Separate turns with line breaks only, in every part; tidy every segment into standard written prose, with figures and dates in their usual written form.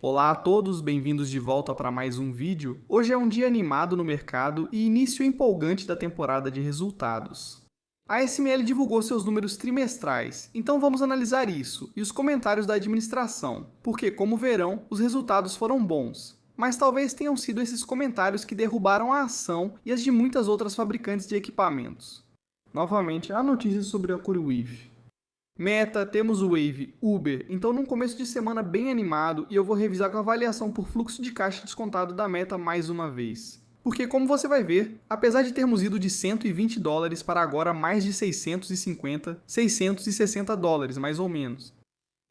Olá a todos, bem-vindos de volta para mais um vídeo. Hoje é um dia animado no mercado e início empolgante da temporada de resultados. A ASML divulgou seus números trimestrais, então vamos analisar isso e os comentários da administração, porque, como verão, os resultados foram bons. Mas talvez tenham sido esses comentários que derrubaram a ação e as de muitas outras fabricantes de equipamentos. Novamente, a notícia sobre a CoreWeave. Meta, temos o Wave, Uber, então num começo de semana bem animado e eu vou revisar com a avaliação por fluxo de caixa descontado da Meta mais uma vez. Porque como você vai ver, apesar de termos ido de $120 para agora mais de 650, $660 mais ou menos.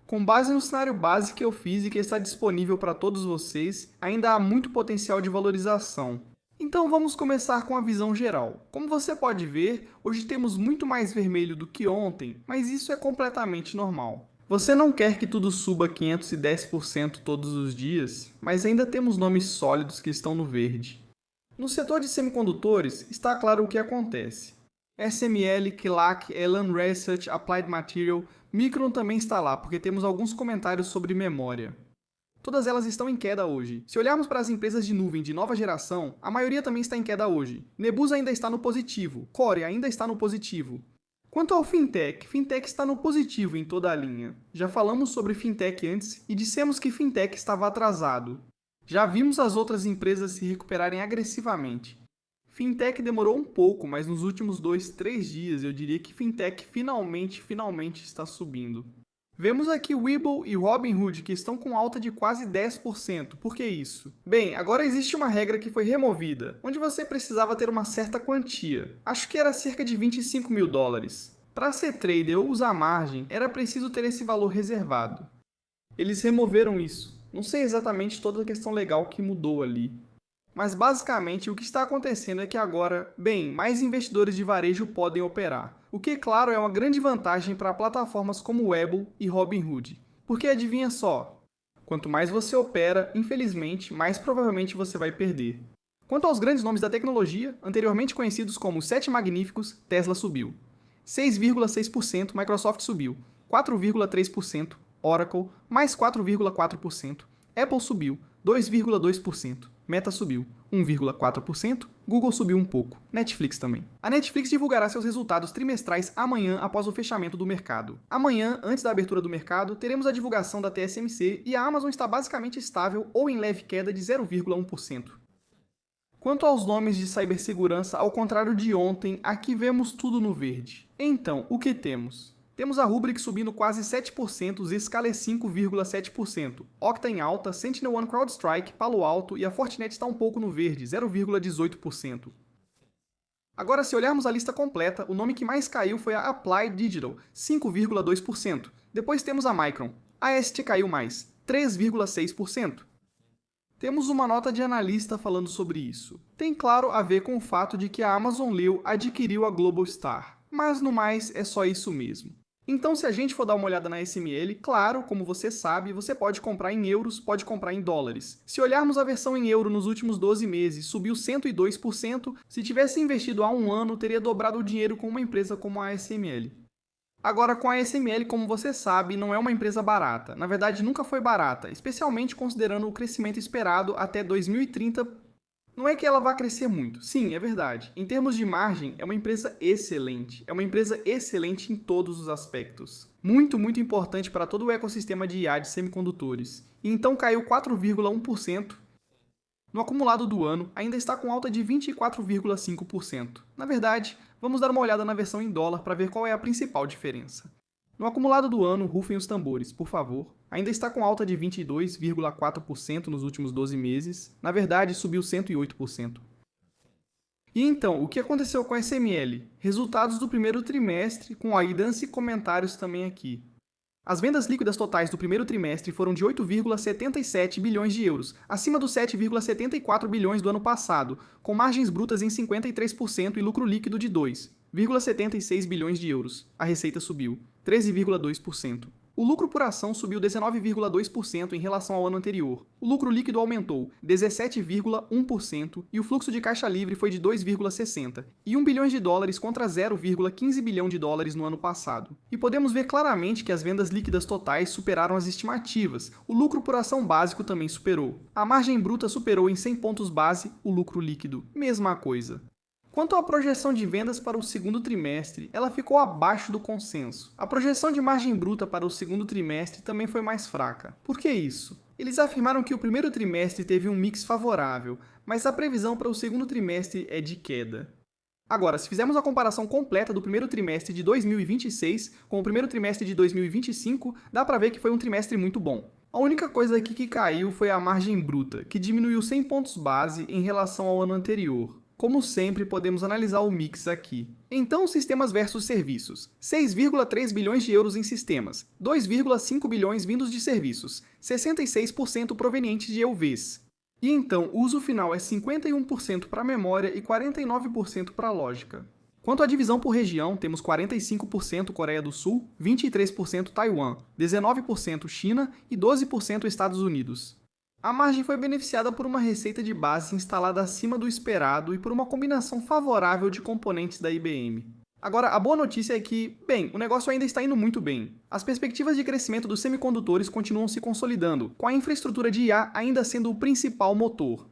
Com base no cenário base que eu fiz e que está disponível para todos vocês, ainda há muito potencial de valorização. Então vamos começar com a visão geral. Como você pode ver, hoje temos muito mais vermelho do que ontem, mas isso é completamente normal. Você não quer que tudo suba 510% todos os dias, mas ainda temos nomes sólidos que estão no verde. No setor de semicondutores, está claro o que acontece. SML, KLAC, Elan Research, Applied Material, Micron também está lá, porque temos alguns comentários sobre memória. Todas elas estão em queda hoje. Se olharmos para as empresas de nuvem de nova geração, a maioria também está em queda hoje. Nebusa ainda está no positivo, Core ainda está no positivo. Quanto ao Fintech, Fintech está no positivo em toda a linha. Já falamos sobre Fintech antes e dissemos que Fintech estava atrasado. Já vimos as outras empresas se recuperarem agressivamente. Fintech demorou um pouco, mas nos últimos 2-3 dias eu diria que Fintech finalmente está subindo. Vemos aqui Webull e Robinhood que estão com alta de quase 10%. Por que isso? Bem, agora existe uma regra que foi removida, onde você precisava ter uma certa quantia. Acho que era cerca de $25 mil. Para ser trader ou usar margem, era preciso ter esse valor reservado. Eles removeram isso. Não sei exatamente toda a questão legal que mudou ali. Mas basicamente o que está acontecendo é que agora, mais investidores de varejo podem operar. O que, claro, é uma grande vantagem para plataformas como Webull e Robinhood. Porque adivinha só, quanto mais você opera, infelizmente, mais provavelmente você vai perder. Quanto aos grandes nomes da tecnologia, anteriormente conhecidos como os 7 magníficos, Tesla subiu. 6,6% Microsoft subiu, 4,3% Oracle, mais 4,4%, Apple subiu, 2,2%. Meta subiu 1,4%, Google subiu um pouco, Netflix também. A Netflix divulgará seus resultados trimestrais amanhã após o fechamento do mercado. Amanhã, antes da abertura do mercado, teremos a divulgação da TSMC e a Amazon está basicamente estável ou em leve queda de 0,1%. Quanto aos nomes de cibersegurança, ao contrário de ontem, aqui vemos tudo no verde. Então, o que temos? Temos a Rubrik subindo quase 7%, Zscaler 5,7%, Okta em alta, SentinelOne CrowdStrike, Palo Alto e a Fortinet está um pouco no verde, 0,18%. Agora, se olharmos a lista completa, o nome que mais caiu foi a Applied Digital, 5,2%. Depois temos a Micron. A AST caiu mais, 3,6%. Temos uma nota de analista falando sobre isso. Tem claro a ver com o fato de que a Amazon Leo adquiriu a Globalstar, mas no mais é só isso mesmo. Então, se a gente for dar uma olhada na SML, claro, como você sabe, você pode comprar em euros, pode comprar em dólares. Se olharmos a versão em euro nos últimos 12 meses, subiu 102%, se tivesse investido há um ano, teria dobrado o dinheiro com uma empresa como a SML. Agora, com a SML, como você sabe, não é uma empresa barata. Na verdade, nunca foi barata, especialmente considerando o crescimento esperado até 2030. Não é que ela vá crescer muito. Sim, é verdade. Em termos de margem, é uma empresa excelente. É uma empresa excelente em todos os aspectos. Muito importante para todo o ecossistema de IA de semicondutores. E então caiu 4,1%. No acumulado do ano, ainda está com alta de 24,5%. Na verdade, vamos dar uma olhada na versão em dólar para ver qual é a principal diferença. No acumulado do ano, rufem os tambores, por favor. Ainda está com alta de 22,4% nos últimos 12 meses. Na verdade, subiu 108%. E então, o que aconteceu com a SML? Resultados do primeiro trimestre, com a guidance e comentários também aqui. As vendas líquidas totais do primeiro trimestre foram de 8,77 bilhões de euros, acima dos 7,74 bilhões do ano passado, com margens brutas em 53% e lucro líquido de 2,76 bilhões de euros. A receita subiu 13,2%. O lucro por ação subiu 19,2% em relação ao ano anterior. O lucro líquido aumentou 17,1% e o fluxo de caixa livre foi de 2,60 e 1 bilhões de dólares contra 0,15 bilhão de dólares no ano passado. E podemos ver claramente que as vendas líquidas totais superaram as estimativas. O lucro por ação básico também superou. A margem bruta superou em 100 pontos base o lucro líquido. Mesma coisa. Quanto à projeção de vendas para o segundo trimestre, ela ficou abaixo do consenso. A projeção de margem bruta para o segundo trimestre também foi mais fraca. Por que isso? Eles afirmaram que o primeiro trimestre teve um mix favorável, mas a previsão para o segundo trimestre é de queda. Agora, se fizermos a comparação completa do primeiro trimestre de 2026 com o primeiro trimestre de 2025, dá para ver que foi um trimestre muito bom. A única coisa aqui que caiu foi a margem bruta, que diminuiu 100 pontos base em relação ao ano anterior. Como sempre, podemos analisar o mix aqui. Então, sistemas versus serviços. 6,3 bilhões de euros em sistemas, 2,5 bilhões vindos de serviços, 66% provenientes de EUVs. E então, o uso final é 51% para memória e 49% para lógica. Quanto à divisão por região, temos 45% Coreia do Sul, 23% Taiwan, 19% China e 12% Estados Unidos. A margem foi beneficiada por uma receita de base instalada acima do esperado e por uma combinação favorável de componentes da IBM. Agora, a boa notícia é que, bem, o negócio ainda está indo muito bem. As perspectivas de crescimento dos semicondutores continuam se consolidando, com a infraestrutura de IA ainda sendo o principal motor.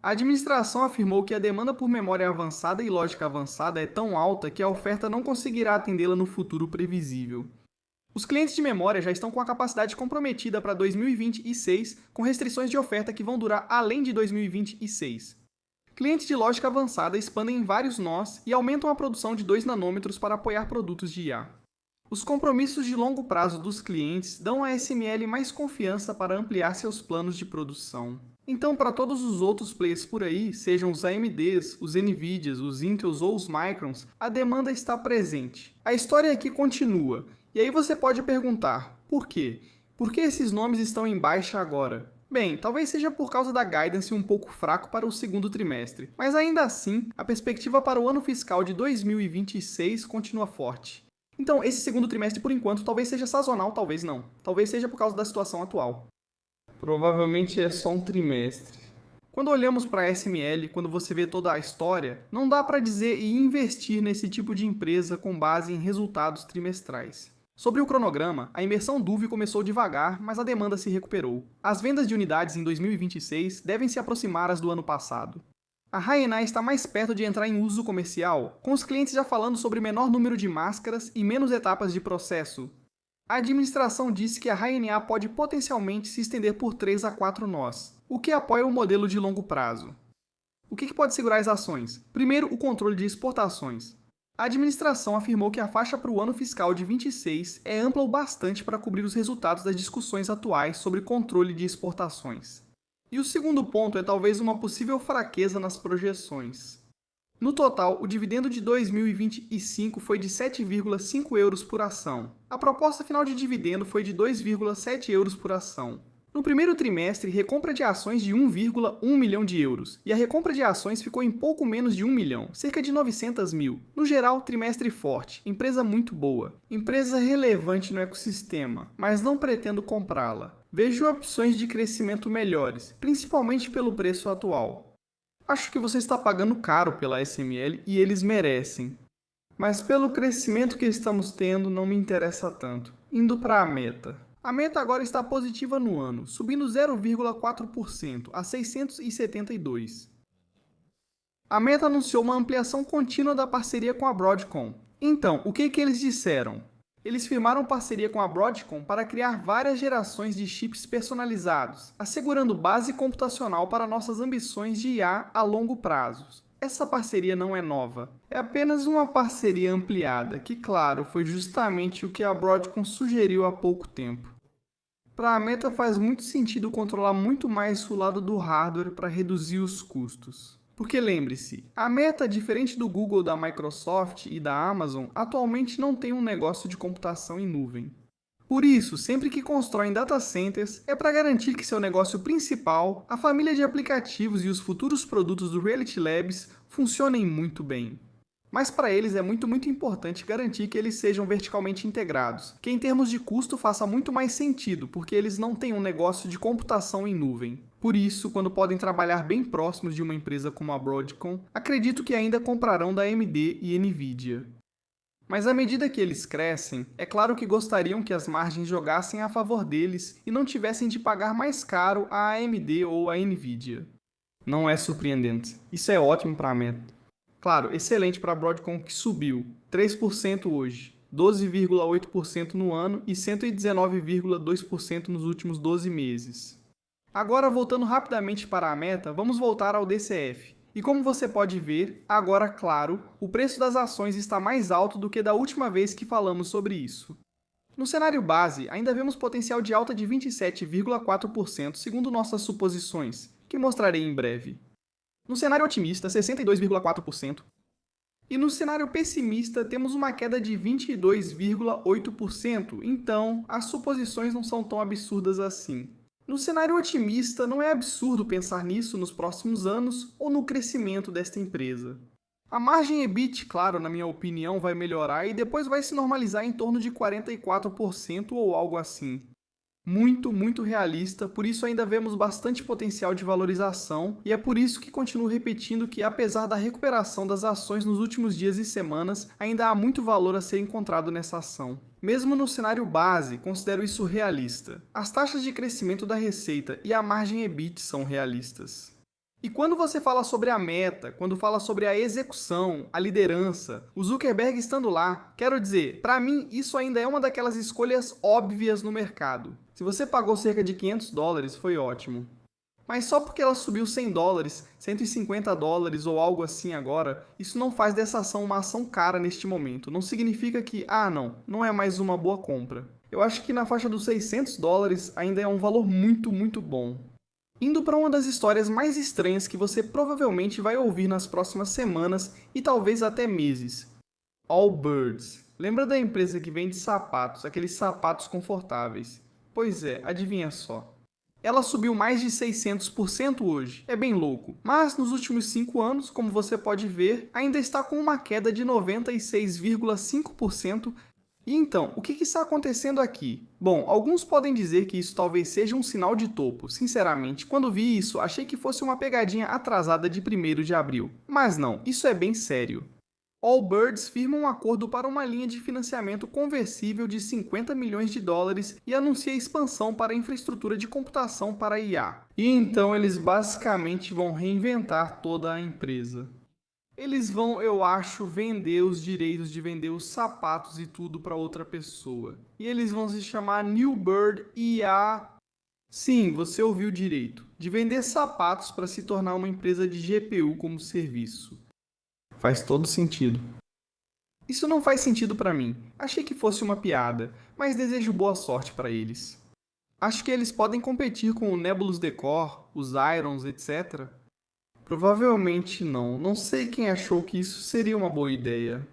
A administração afirmou que a demanda por memória avançada e lógica avançada é tão alta que a oferta não conseguirá atendê-la no futuro previsível. Os clientes de memória já estão com a capacidade comprometida para 2026, com restrições de oferta que vão durar além de 2026. Clientes de lógica avançada expandem em vários nós e aumentam a produção de 2 nanômetros para apoiar produtos de IA. Os compromissos de longo prazo dos clientes dão à SML mais confiança para ampliar seus planos de produção. Então, para todos os outros players por aí, sejam os AMDs, os Nvidias, os Intels ou os Microns, a demanda está presente. A história aqui continua. E aí você pode perguntar, por quê? Por que esses nomes estão em baixa agora? Bem, talvez seja por causa da guidance um pouco fraco para o segundo trimestre, mas ainda assim, a perspectiva para o ano fiscal de 2026 continua forte. Então, esse segundo trimestre, por enquanto, talvez seja sazonal, talvez não. Talvez seja por causa da situação atual. Provavelmente é só um trimestre. Quando olhamos para a SML, quando você vê toda a história, não dá para dizer e investir nesse tipo de empresa com base em resultados trimestrais. Sobre o cronograma, a imersão DUV começou devagar, mas a demanda se recuperou. As vendas de unidades em 2026 devem se aproximar às do ano passado. A Hainan está mais perto de entrar em uso comercial, com os clientes já falando sobre menor número de máscaras e menos etapas de processo. A administração disse que a Hainan pode potencialmente se estender por 3 a 4 nós, o que apoia o modelo de longo prazo. O que pode segurar as ações? Primeiro, o controle de exportações. A administração afirmou que a faixa para o ano fiscal de 26 é ampla o bastante para cobrir os resultados das discussões atuais sobre controle de exportações. E o segundo ponto é talvez uma possível fraqueza nas projeções. No total, o dividendo de 2025 foi de 7,5 euros por ação. A proposta final de dividendo foi de 2,7 euros por ação. No primeiro trimestre, recompra de ações de 1,1 milhão de euros, e a recompra de ações ficou em pouco menos de 1 milhão, cerca de 900 mil. No geral, trimestre forte, empresa muito boa, empresa relevante no ecossistema, mas não pretendo comprá-la. Vejo opções de crescimento melhores, principalmente pelo preço atual. Acho que você está pagando caro pela SML e eles merecem. Mas pelo crescimento que estamos tendo, não me interessa tanto. Indo para a meta. A meta agora está positiva no ano, subindo 0,4% a 672. A Meta anunciou uma ampliação contínua da parceria com a Broadcom. Então, o que eles disseram? Eles firmaram parceria com a Broadcom para criar várias gerações de chips personalizados, assegurando base computacional para nossas ambições de IA a longo prazo. Essa parceria não é nova, é apenas uma parceria ampliada, que, claro, foi justamente o que a Broadcom sugeriu há pouco tempo. Para a Meta faz muito sentido controlar muito mais o lado do hardware para reduzir os custos. Porque lembre-se, a Meta, diferente do Google, da Microsoft e da Amazon, atualmente não tem um negócio de computação em nuvem. Por isso, sempre que constroem data centers, é para garantir que seu negócio principal, a família de aplicativos e os futuros produtos do Reality Labs funcionem muito bem. Mas para eles é muito importante garantir que eles sejam verticalmente integrados, que em termos de custo faça muito mais sentido, porque eles não têm um negócio de computação em nuvem. Por isso, quando podem trabalhar bem próximos de uma empresa como a Broadcom, acredito que ainda comprarão da AMD e Nvidia. Mas à medida que eles crescem, é claro que gostariam que as margens jogassem a favor deles e não tivessem de pagar mais caro a AMD ou a Nvidia. Não é surpreendente. Isso é ótimo para a Meta. Claro, excelente para a Broadcom que subiu 3% hoje, 12,8% no ano e 119,2% nos últimos 12 meses. Agora, voltando rapidamente para a Meta, vamos voltar ao DCF. E como você pode ver, agora, claro, o preço das ações está mais alto do que da última vez que falamos sobre isso. No cenário base, ainda vemos potencial de alta de 27,4% segundo nossas suposições, que mostrarei em breve. No cenário otimista, 62,4%. E no cenário pessimista, temos uma queda de 22,8%, então as suposições não são tão absurdas assim. No cenário otimista, não é absurdo pensar nisso nos próximos anos ou no crescimento desta empresa. A margem EBIT, claro, na minha opinião, vai melhorar e depois vai se normalizar em torno de 44% ou algo assim. Muito realista, por isso ainda vemos bastante potencial de valorização e é por isso que continuo repetindo que, apesar da recuperação das ações nos últimos dias e semanas, ainda há muito valor a ser encontrado nessa ação. Mesmo no cenário base, considero isso realista. As taxas de crescimento da receita e a margem EBIT são realistas. E quando você fala sobre a meta, quando fala sobre a execução, a liderança, o Zuckerberg estando lá, quero dizer, para mim isso ainda é uma daquelas escolhas óbvias no mercado. Se você pagou cerca de $500, foi ótimo. Mas só porque ela subiu $100, $150 ou algo assim agora, isso não faz dessa ação uma ação cara neste momento. Não significa que, não é mais uma boa compra. Eu acho que na faixa dos $600 ainda é um valor muito bom. Indo para uma das histórias mais estranhas que você provavelmente vai ouvir nas próximas semanas e talvez até meses. Allbirds. Lembra da empresa que vende sapatos, aqueles sapatos confortáveis? Pois é, adivinha só. Ela subiu mais de 600% hoje, é bem louco. Mas nos últimos 5 anos, como você pode ver, ainda está com uma queda de 96,5%. E então, o que está acontecendo aqui? Bom, alguns podem dizer que isso talvez seja um sinal de topo. Sinceramente, quando vi isso, achei que fosse uma pegadinha atrasada de 1º de abril. Mas não, isso é bem sério. Allbirds firma um acordo para uma linha de financiamento conversível de $50 milhões e anuncia expansão para a infraestrutura de computação para IA. E então eles basicamente vão reinventar toda a empresa. Eles vão, eu acho, vender os direitos de vender os sapatos e tudo para outra pessoa. E eles vão se chamar New Bird IA. Sim, você ouviu direito. De vender sapatos para se tornar uma empresa de GPU como serviço. Faz todo sentido. Isso não faz sentido para mim. Achei que fosse uma piada, mas desejo boa sorte para eles. Acho que eles podem competir com o Nebulous Decor, os Irons, etc. Provavelmente não. Não sei quem achou que isso seria uma boa ideia.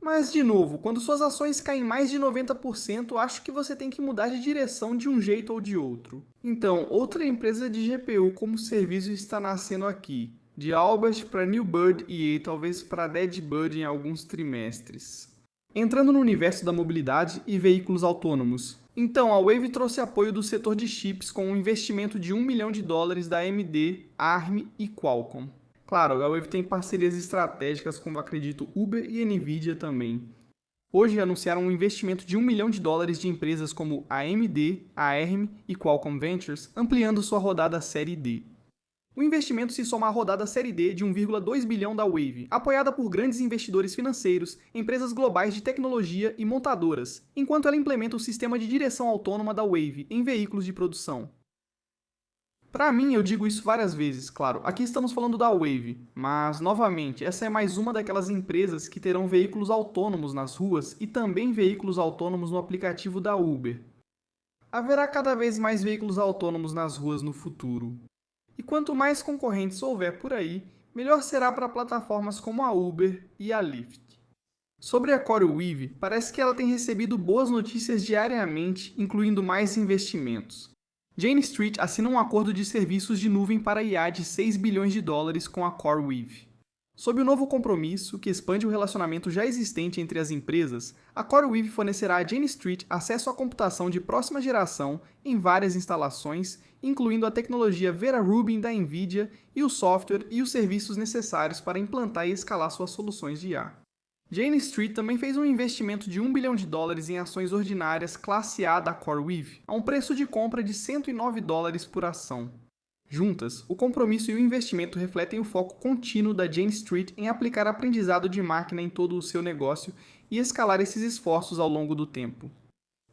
Mas, de novo, quando suas ações caem mais de 90%, acho que você tem que mudar de direção de um jeito ou de outro. Então, outra empresa de GPU como serviço está nascendo aqui. De Albert para New Bird e talvez para Dead Bird em alguns trimestres. Entrando no universo da mobilidade e veículos autônomos. Então, a Wayve trouxe apoio do setor de chips com um investimento de $1 milhão da AMD, ARM e Qualcomm. Claro, a Wayve tem parcerias estratégicas com, acredito, Uber e Nvidia também. Hoje anunciaram um investimento de $1 milhão de empresas como a AMD, a ARM e Qualcomm Ventures, ampliando sua rodada Série D. O investimento se soma à rodada Série D de 1,2 bilhão da Wayve, apoiada por grandes investidores financeiros, empresas globais de tecnologia e montadoras, enquanto ela implementa o sistema de direção autônoma da Wayve em veículos de produção. Para mim, eu digo isso várias vezes, claro, aqui estamos falando da Wayve, mas, novamente, essa é mais uma daquelas empresas que terão veículos autônomos nas ruas e também veículos autônomos no aplicativo da Uber. Haverá cada vez mais veículos autônomos nas ruas no futuro. E quanto mais concorrentes houver por aí, melhor será para plataformas como a Uber e a Lyft. Sobre a CoreWeave, parece que ela tem recebido boas notícias diariamente, incluindo mais investimentos. Jane Street assina um acordo de serviços de nuvem para IA de $6 bilhões com a CoreWeave. Sob o novo compromisso, que expande o relacionamento já existente entre as empresas, a CoreWeave fornecerá à Jane Street acesso à computação de próxima geração em várias instalações, incluindo a tecnologia Vera Rubin da NVIDIA e o software e os serviços necessários para implantar e escalar suas soluções de IA. Jane Street também fez um investimento de $1 bilhão em ações ordinárias classe A da CoreWeave, a um preço de compra de $109 por ação. Juntas, o compromisso e o investimento refletem o foco contínuo da Jane Street em aplicar aprendizado de máquina em todo o seu negócio e escalar esses esforços ao longo do tempo.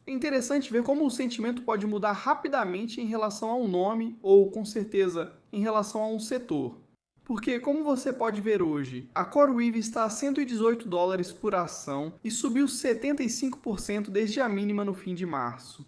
É interessante ver como o sentimento pode mudar rapidamente em relação a um nome ou, com certeza, em relação a um setor. Porque, como você pode ver hoje, a CoreWeave está a $118 por ação e subiu 75% desde a mínima no fim de março.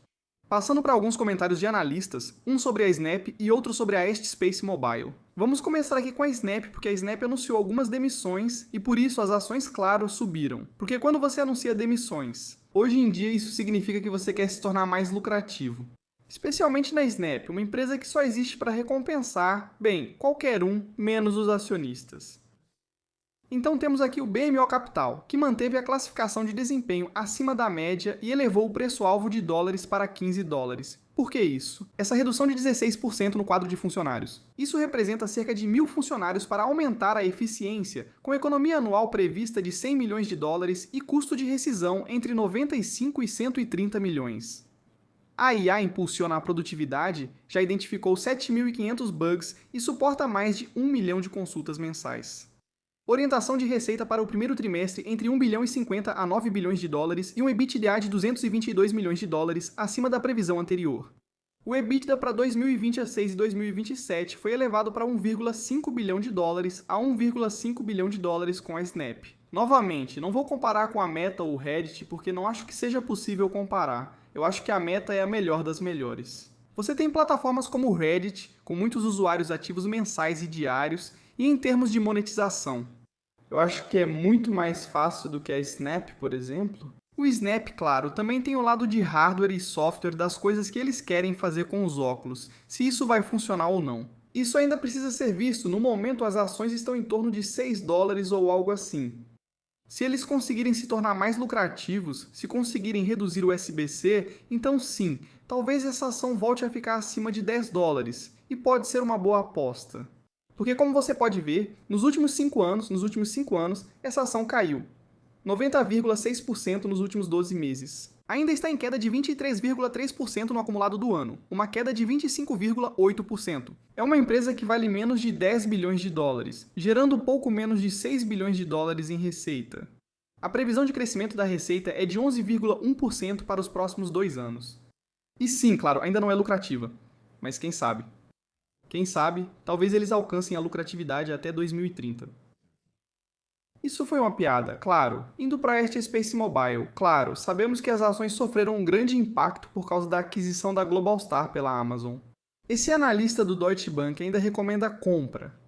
Passando para alguns comentários de analistas, um sobre a Snap e outro sobre a Space Mobile. Vamos começar aqui com a Snap, porque a Snap anunciou algumas demissões e por isso as ações, claro, subiram. Porque quando você anuncia demissões, hoje em dia isso significa que você quer se tornar mais lucrativo. Especialmente na Snap, uma empresa que só existe para recompensar, bem, qualquer um, menos os acionistas. Então temos aqui o BMO Capital, que manteve a classificação de desempenho acima da média e elevou o preço-alvo de dólares para $15. Por que isso? Essa redução de 16% no quadro de funcionários. Isso representa cerca de 1.000 funcionários para aumentar a eficiência, com economia anual prevista de $100 milhões e custo de rescisão entre 95 e 130 milhões. A IA impulsiona a produtividade, já identificou 7.500 bugs e suporta mais de 1 milhão de consultas mensais. Orientação de receita para o primeiro trimestre entre $1 bilhão a $9 bilhões e um EBITDA de $222 milhões acima da previsão anterior. O EBITDA para 2026 e 2027 foi elevado para $1,5 bilhão a $1,5 bilhão com a Snap. Novamente, não vou comparar com a Meta ou o Reddit porque não acho que seja possível comparar. Eu acho que a Meta é a melhor das melhores. Você tem plataformas como o Reddit, com muitos usuários ativos mensais e diários, e em termos de monetização. Eu acho que é muito mais fácil do que a Snap, por exemplo. O Snap, claro, também tem o lado de hardware e software das coisas que eles querem fazer com os óculos, se isso vai funcionar ou não. Isso ainda precisa ser visto, no momento as ações estão em torno de $6 ou algo assim. Se eles conseguirem se tornar mais lucrativos, se conseguirem reduzir o SBC, então sim, talvez essa ação volte a ficar acima de $10, e pode ser uma boa aposta. Porque como você pode ver, nos últimos 5 anos, essa ação caiu. 90,6% nos últimos 12 meses. Ainda está em queda de 23,3% no acumulado do ano, uma queda de 25,8%. É uma empresa que vale menos de $10 bilhões, gerando pouco menos de $6 bilhões em receita. A previsão de crescimento da receita é de 11,1% para os próximos 2 anos. E sim, claro, ainda não é lucrativa, mas quem sabe? Quem sabe, talvez eles alcancem a lucratividade até 2030. Isso foi uma piada, claro. Indo para a Space Mobile, claro, sabemos que as ações sofreram um grande impacto por causa da aquisição da Globalstar pela Amazon. Esse analista do Deutsche Bank ainda recomenda a compra.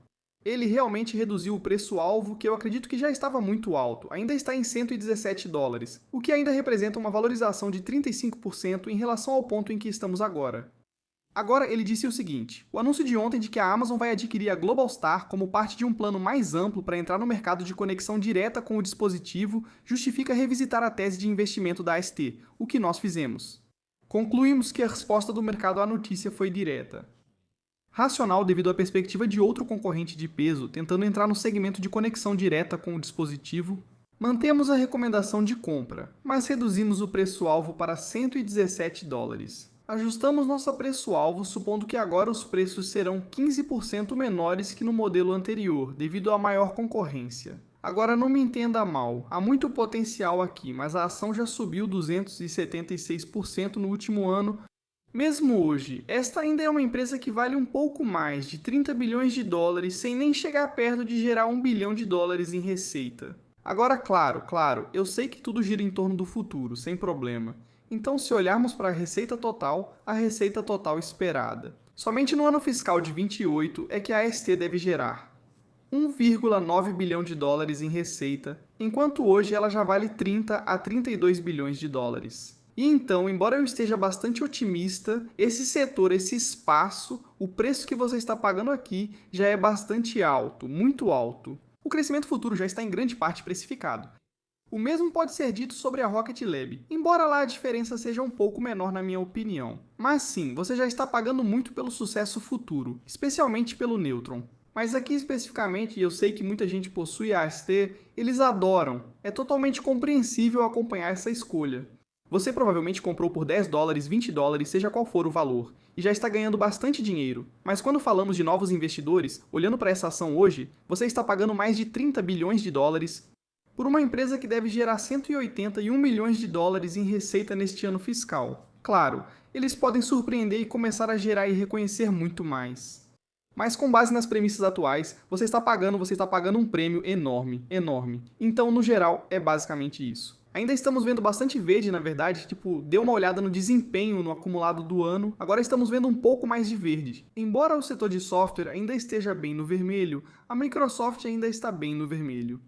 Ele realmente reduziu o preço-alvo, que eu acredito que já estava muito alto, ainda está em $117, o que ainda representa uma valorização de 35% em relação ao ponto em que estamos agora. Agora, ele disse o seguinte: o anúncio de ontem de que a Amazon vai adquirir a Globalstar como parte de um plano mais amplo para entrar no mercado de conexão direta com o dispositivo justifica revisitar a tese de investimento da AST, o que nós fizemos. Concluímos que a resposta do mercado à notícia foi direta. Racional devido à perspectiva de outro concorrente de peso tentando entrar no segmento de conexão direta com o dispositivo, mantemos a recomendação de compra, mas reduzimos o preço-alvo para $117. Ajustamos nosso preço-alvo supondo que agora os preços serão 15% menores que no modelo anterior, devido à maior concorrência. Agora não me entenda mal, há muito potencial aqui, mas a ação já subiu 276% no último ano. Mesmo hoje, esta ainda é uma empresa que vale um pouco mais de $30 bilhões sem nem chegar perto de gerar $1 bilhão em receita. Agora, claro, eu sei que tudo gira em torno do futuro, sem problema. Então, se olharmos para a receita total esperada. Somente no ano fiscal de 28 é que a AST deve gerar $1,9 bilhão em receita, enquanto hoje ela já vale 30 a 32 bilhões de dólares. E então, embora eu esteja bastante otimista, esse setor, esse espaço, o preço que você está pagando aqui já é bastante alto, muito alto. O crescimento futuro já está em grande parte precificado. O mesmo pode ser dito sobre a Rocket Lab, embora lá a diferença seja um pouco menor na minha opinião. Mas sim, você já está pagando muito pelo sucesso futuro, especialmente pelo Neutron. Mas aqui especificamente, eu sei que muita gente possui a AST, eles adoram. É totalmente compreensível acompanhar essa escolha. Você provavelmente comprou por 10 dólares, 20 dólares, seja qual for o valor, e já está ganhando bastante dinheiro. Mas quando falamos de novos investidores, olhando para essa ação hoje, você está pagando mais de 30 bilhões de dólares por uma empresa que deve gerar 181 milhões de dólares em receita neste ano fiscal. Claro, eles podem surpreender e começar a gerar e reconhecer muito mais. Mas com base nas premissas atuais, você está pagando um prêmio enorme, enorme. Então, no geral, é basicamente isso. Ainda estamos vendo bastante verde, na verdade, dê uma olhada no desempenho no acumulado do ano, agora estamos vendo um pouco mais de verde. Embora o setor de software ainda esteja bem no vermelho, a Microsoft ainda está bem no vermelho.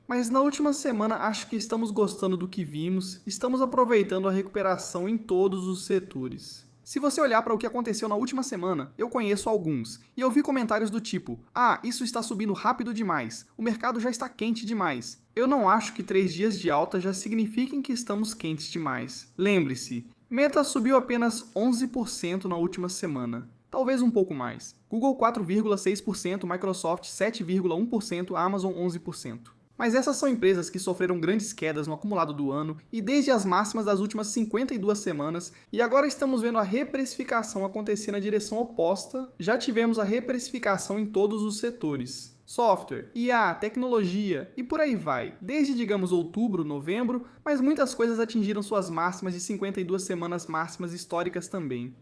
Mas na última semana acho que estamos gostando do que vimos, estamos aproveitando a recuperação em todos os setores. Se você olhar para o que aconteceu na última semana, eu conheço alguns, e eu vi comentários do tipo: "Ah, isso está subindo rápido demais, o mercado já está quente demais". Eu não acho que 3 dias de alta já signifiquem que estamos quentes demais. Lembre-se, Meta subiu apenas 11% na última semana. Talvez um pouco mais. Google 4,6%, Microsoft 7,1%, Amazon 11%. Mas essas são empresas que sofreram grandes quedas no acumulado do ano e desde as máximas das últimas 52 semanas, e agora estamos vendo a reprecificação acontecer na direção oposta. Já tivemos a reprecificação em todos os setores. Software, IA, tecnologia e por aí vai, desde digamos outubro, novembro, mas muitas coisas atingiram suas máximas de 52 semanas máximas históricas também.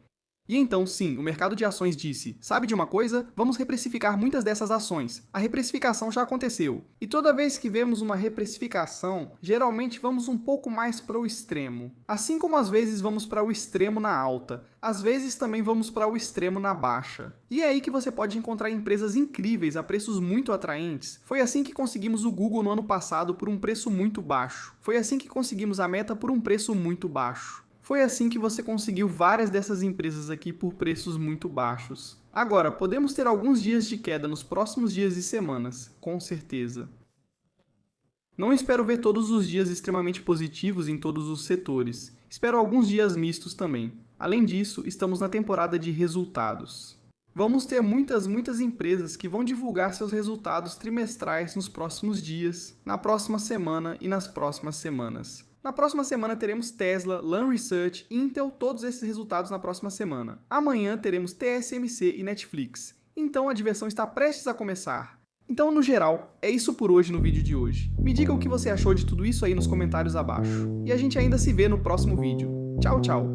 E então, sim, o mercado de ações disse: sabe de uma coisa? Vamos reprecificar muitas dessas ações. A reprecificação já aconteceu. E toda vez que vemos uma reprecificação, geralmente vamos um pouco mais para o extremo. Assim como às vezes vamos para o extremo na alta, às vezes também vamos para o extremo na baixa. E é aí que você pode encontrar empresas incríveis a preços muito atraentes. Foi assim que conseguimos o Google no ano passado por um preço muito baixo. Foi assim que conseguimos a Meta por um preço muito baixo. Foi assim que você conseguiu várias dessas empresas aqui por preços muito baixos. Agora, podemos ter alguns dias de queda nos próximos dias e semanas, com certeza. Não espero ver todos os dias extremamente positivos em todos os setores. Espero alguns dias mistos também. Além disso, estamos na temporada de resultados. Vamos ter muitas empresas que vão divulgar seus resultados trimestrais nos próximos dias, na próxima semana e nas próximas semanas. Na próxima semana teremos Tesla, Lam Research, Intel, todos esses resultados na próxima semana. Amanhã teremos TSMC e Netflix. Então a diversão está prestes a começar. Então, no geral, é isso por hoje no vídeo de hoje. Me diga o que você achou de tudo isso aí nos comentários abaixo. E a gente ainda se vê no próximo vídeo. Tchau, tchau!